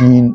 3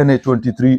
NH-23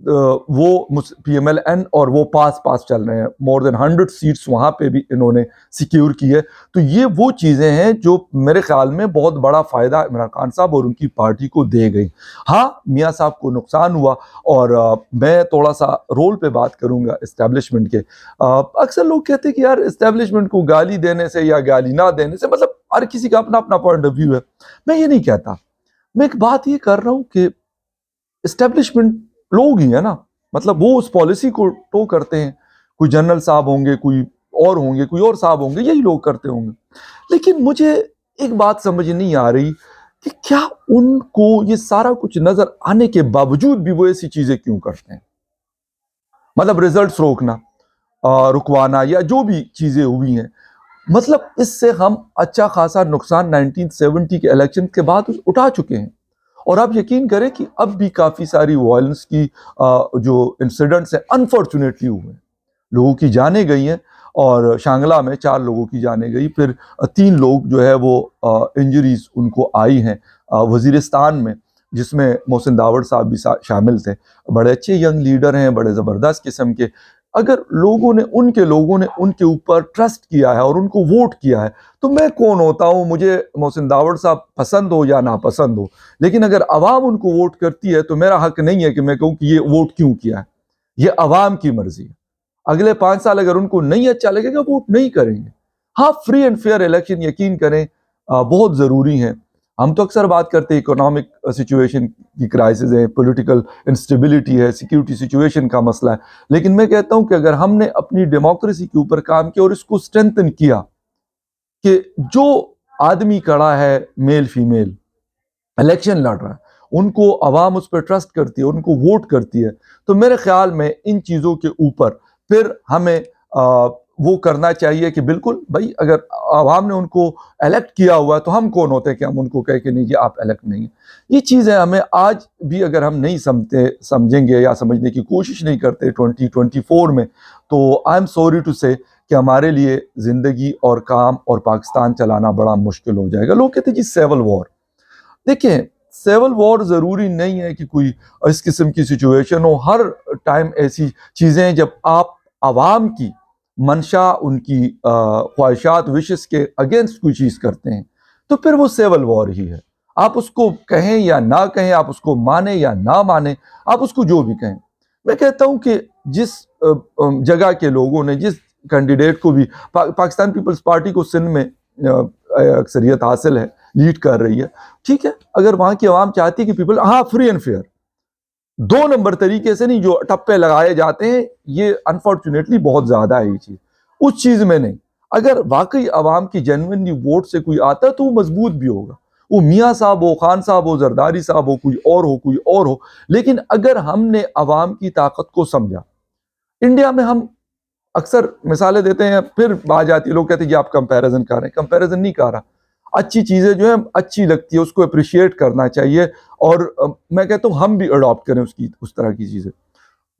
وہ P M L N اور وہ پاس چل رہے ہیں, مور دین 100 سیٹس وہاں پہ بھی انہوں نے سیکیور کی ہے. تو یہ وہ چیزیں ہیں جو میرے خیال میں بہت بڑا فائدہ عمران خان صاحب اور ان کی پارٹی کو دے گئی. ہاں میاں صاحب کو نقصان ہوا, اور میں تھوڑا سا رول پہ بات کروں گا اسٹیبلشمنٹ کے. اکثر لوگ کہتے ہیں کہ یار اسٹیبلشمنٹ کو گالی دینے سے یا گالی نہ دینے سے, مطلب ہر کسی کا اپنا اپنا پوائنٹ آف ویو ہے. میں یہ نہیں کہتا, میں ایک بات یہ کر رہا ہوں کہ اسٹیبلشمنٹ لوگ ہی ہے نا, مطلب وہ اس پالیسی کو ٹو کرتے ہیں. کوئی جنرل صاحب ہوں گے, کوئی اور ہوں گے, کوئی اور صاحب ہوں گے, یہی لوگ کرتے ہوں گے. لیکن مجھے ایک بات سمجھ نہیں آ رہی کہ کیا ان کو یہ سارا کچھ نظر آنے کے باوجود بھی وہ ایسی چیزیں کیوں کرتے ہیں. مطلب ریزلٹس روکنا, رکوانا, یا جو بھی چیزیں ہوئی ہیں, مطلب اس سے ہم اچھا خاصا نقصان 1970 کے الیکشن کے بعد اٹھا چکے ہیں. اور آپ یقین کریں کہ اب بھی کافی ساری وائلنس کی جو انسیڈنٹس ہیں انفارچونیٹلی ہوئے ہیں. لوگوں کی جانیں گئی ہیں, اور شانگلہ میں 4 لوگوں کی جانیں گئی, پھر 3 لوگ جو ہے وہ انجریز ان کو آئی ہیں وزیرستان میں, جس میں محسن داوڑ صاحب بھی شامل تھے. بڑے اچھے ینگ لیڈر ہیں, بڑے زبردست قسم کے. اگر لوگوں نے ان کے اوپر ٹرسٹ کیا ہے اور ان کو ووٹ کیا ہے, تو میں کون ہوتا ہوں, مجھے محسن داوڑ صاحب پسند ہو یا ناپسند ہو, لیکن اگر عوام ان کو ووٹ کرتی ہے تو میرا حق نہیں ہے کہ میں کہوں کہ یہ ووٹ کیوں کیا ہے. یہ عوام کی مرضی ہے. اگلے 5 سال اگر ان کو نہیں اچھا لگے گا, ووٹ نہیں کریں گے. ہاں, فری اینڈ فیئر الیکشن یقین کریں بہت ضروری ہیں. ہم تو اکثر بات کرتے ہیں اکنامک سچویشن کی کرائسس ہے, پولیٹیکل انسٹیبلٹی ہے, سیکیورٹی سچویشن کا مسئلہ ہے, لیکن میں کہتا ہوں کہ اگر ہم نے اپنی ڈیموکریسی کے اوپر کام کیا اور اس کو سٹرینتھن کیا, کہ جو آدمی کھڑا ہے میل فیمیل الیکشن لڑ رہا ہے, ان کو عوام اس پہ ٹرسٹ کرتی ہے, ان کو ووٹ کرتی ہے, تو میرے خیال میں ان چیزوں کے اوپر پھر ہمیں وہ کرنا چاہیے کہ بالکل بھائی, اگر عوام نے ان کو الیکٹ کیا ہوا ہے تو ہم کون ہوتے ہیں کہ ہم ان کو کہے کہ نہیں جی آپ الیکٹ نہیں ہیں. یہ چیزیں ہمیں آج بھی اگر ہم نہیں سمجھیں گے یا سمجھنے کی کوشش نہیں کرتے 2024 میں, تو آئی ایم سوری ٹو سے کہ ہمارے لیے زندگی اور کام اور پاکستان چلانا بڑا مشکل ہو جائے گا. لوگ کہتے ہیں جی سیول وار. دیکھیں, سیول وار ضروری نہیں ہے کہ کوئی اس قسم کی سچویشن ہو. ہر ٹائم ایسی چیزیں جب آپ عوام کی منشا, ان کی خواہشات, وشز کے اگینسٹ کوئی چیز کرتے ہیں, تو پھر وہ سیول وار ہی ہے. آپ اس کو کہیں یا نہ کہیں, آپ اس کو مانیں یا نہ مانیں, آپ اس کو جو بھی کہیں. میں کہتا ہوں کہ جس جگہ کے لوگوں نے جس کینڈیڈیٹ کو بھی, پاکستان پیپلز پارٹی کو سندھ میں اکثریت حاصل ہے, لیڈ کر رہی ہے, ٹھیک ہے, اگر وہاں کی عوام چاہتی ہے کہ پیپل, ہاں فری اینڈ فیئر, 2 نمبر طریقے سے نہیں جو ٹپے لگائے جاتے ہیں, یہ انفارچونیٹلی بہت زیادہ ہے یہ چیز, اس چیز میں نہیں. اگر واقعی عوام کی جینوئنلی ووٹ سے کوئی آتا ہے تو وہ مضبوط بھی ہوگا, وہ میاں صاحب ہو, خان صاحب ہو, زرداری صاحب ہو, کوئی اور ہو. لیکن اگر ہم نے عوام کی طاقت کو سمجھا, انڈیا میں ہم اکثر مثالیں دیتے ہیں, پھر آ جاتی ہے, لوگ کہتے ہیں کہ آپ کمپیریزن کر رہے ہیں. کمپیریزن نہیں کر رہا, اچھی چیزیں جو ہیں اچھی لگتی ہے اس کو اپریشیٹ کرنا چاہیے, اور میں کہتا ہوں ہم بھی اڈاپٹ کریں اس طرح کی چیزیں.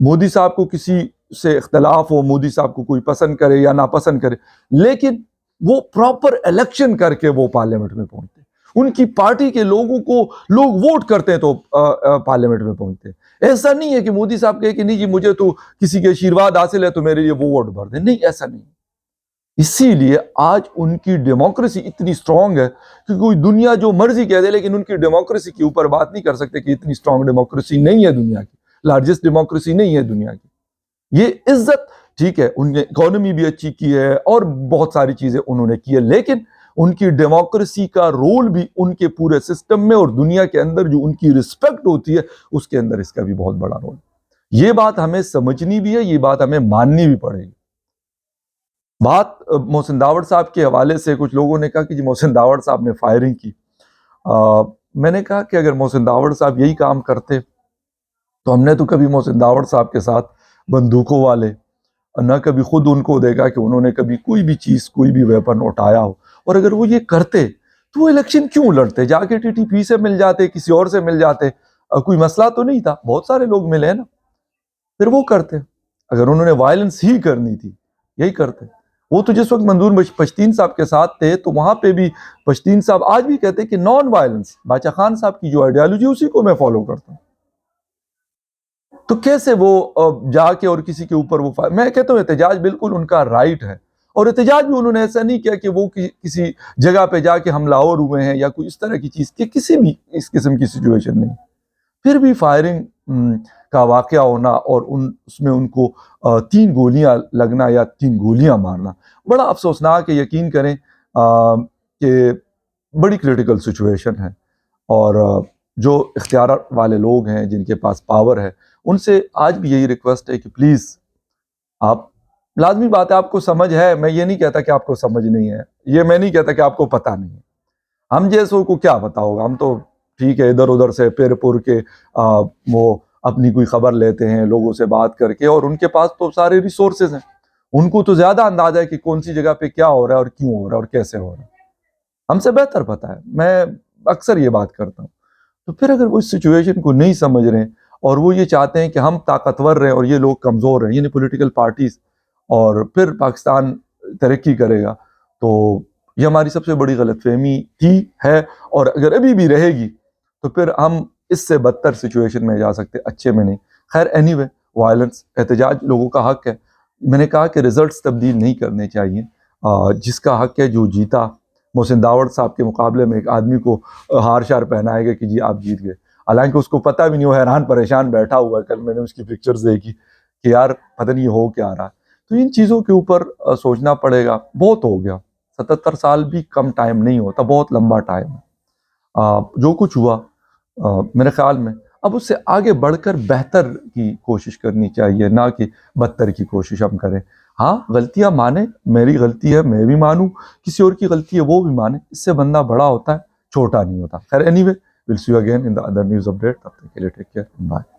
مودی صاحب کو کسی سے اختلاف ہو, مودی صاحب کو کوئی پسند کرے یا ناپسند کرے, لیکن وہ پراپر الیکشن کر کے وہ پارلیمنٹ میں پہنچتے ہیں. ان کی پارٹی کے لوگوں کو لوگ ووٹ کرتے ہیں تو پارلیمنٹ میں پہنچتے ہیں. ایسا نہیں ہے کہ مودی صاحب کہے کہ نہیں جی مجھے تو کسی کے آشیرواد حاصل ہے تو میرے لیے وہ ووٹ بھر دیں. نہیں, ایسا نہیں. اسی لیے آج ان کی ڈیموکریسی اتنی سٹرونگ ہے کہ کوئی دنیا جو مرضی کہہ دے, لیکن ان کی ڈیموکریسی کے اوپر بات نہیں کر سکتے کہ اتنی سٹرونگ ڈیموکریسی نہیں ہے دنیا کی, لارجسٹ ڈیموکریسی نہیں ہے دنیا کی. یہ عزت ٹھیک ہے, ان نے اکانومی بھی اچھی کی ہے اور بہت ساری چیزیں انہوں نے کی ہے, لیکن ان کی ڈیموکریسی کا رول بھی ان کے پورے سسٹم میں اور دنیا کے اندر جو ان کی رسپیکٹ ہوتی ہے اس کے اندر اس کا بھی بہت بڑا رول. یہ بات ہمیں سمجھنی بھی ہے, یہ بات ہمیں ماننی بھی پڑے گی. بات محسن داوڑ صاحب کے حوالے سے کچھ لوگوں نے کہا کہ جی محسن داوڑ صاحب نے فائرنگ کی. میں نے کہا کہ اگر محسن داوڑ صاحب یہی کام کرتے تو ہم نے تو کبھی محسن داوڑ صاحب کے ساتھ بندوقوں والے نہ کبھی خود ان کو دیکھا کہ انہوں نے کبھی کوئی بھی چیز, کوئی بھی ویپن اٹھایا ہو. اور اگر وہ یہ کرتے تو وہ الیکشن کیوں لڑتے, جا کے TTP سے مل جاتے, کسی اور سے مل جاتے, کوئی مسئلہ تو نہیں تھا, بہت سارے لوگ ملے ہیں نا. پھر وہ کرتے, اگر انہوں نے وائلنس ہی کرنی تھی یہی کرتے. وہ تو جس وقت منظور پشتین صاحب کے ساتھ تھے تو وہاں پہ بھی پشتین صاحب آج بھی کہتے کہ نان وائلنس, باچا خان صاحب کی جو آئیڈیالوجی اسی کو میں فالو کرتا ہوں. تو کیسے وہ جا کے اور کسی کے اوپر وہ میں کہتا ہوں احتجاج بالکل ان کا رائٹ ہے، اور احتجاج بھی انہوں نے ایسا نہیں کیا کہ وہ کسی جگہ پہ جا کے حملہ آور ہوئے ہیں یا کوئی اس طرح کی چیز کہ کسی بھی اس قسم کی سچویشن نہیں، پھر بھی فائرنگ کا واقعہ ہونا اور اس میں ان کو 3 گولیاں لگنا یا 3 گولیاں مارنا بڑا افسوسناک ہے۔ یقین کریں کہ بڑی کریٹیکل سچویشن ہے، اور جو اختیار والے لوگ ہیں جن کے پاس پاور ہے ان سے آج بھی یہی ریکویسٹ ہے کہ پلیز آپ، لازمی بات ہے آپ کو سمجھ ہے، میں یہ نہیں کہتا کہ آپ کو سمجھ نہیں ہے، یہ میں نہیں کہتا کہ آپ کو پتہ نہیں ہے، ہم جیسوں کو کیا پتہ ہوگا، ہم تو ٹھیک ہے ادھر ادھر سے پیر پور کے وہ اپنی کوئی خبر لیتے ہیں لوگوں سے بات کر کے، اور ان کے پاس تو سارے ریسورسز ہیں، ان کو تو زیادہ اندازہ ہے کہ کون سی جگہ پہ کیا ہو رہا ہے اور کیوں ہو رہا ہے اور کیسے ہو رہا ہے، ہم سے بہتر پتہ ہے، میں اکثر یہ بات کرتا ہوں۔ تو پھر اگر وہ اس سچویشن کو نہیں سمجھ رہے ہیں اور وہ یہ چاہتے ہیں کہ ہم طاقتور رہیں اور یہ لوگ کمزور رہیں، یعنی پولیٹیکل پارٹیز، اور پھر پاکستان ترقی کرے گا، تو یہ ہماری سب سے بڑی غلط فہمی تھی، ہے، اور اگر ابھی بھی رہے گی تو پھر ہم اس سے بدتر سچویشن میں جا سکتے، اچھے میں نہیں۔ خیر اینی وے، وائلنس، احتجاج لوگوں کا حق ہے، میں نے کہا کہ ریزلٹس تبدیل نہیں کرنے چاہیے، جس کا حق ہے جو جیتا، محسن داوڑ صاحب کے مقابلے میں ایک آدمی کو ہار شار پہنائے گا کہ جی آپ جیت گئے، حالانکہ اس کو پتہ بھی نہیں، وہ حیران پریشان بیٹھا ہوا ہے، کل میں نے اس کی پکچرز دیکھی کہ یار پتہ نہیں ہو کیا رہا ہے۔ تو ان چیزوں کے اوپر سوچنا پڑے گا، بہت ہو گیا، 77 سال بھی کم ٹائم نہیں ہوتا، بہت لمبا ٹائم ہے، جو کچھ ہوا میرے خیال میں اب اس سے آگے بڑھ کر بہتر کی کوشش کرنی چاہیے، نہ کہ بدتر کی کوشش ہم کریں۔ ہاں غلطیاں مانیں، میری غلطی ہے میں بھی مانوں، کسی اور کی غلطی ہے وہ بھی مانے، اس سے بندہ بڑا ہوتا ہے، چھوٹا نہیں ہوتا۔ خیر any way, we'll see you again in the other news update. تب تک کے لیے ٹیک کیئر، بائے۔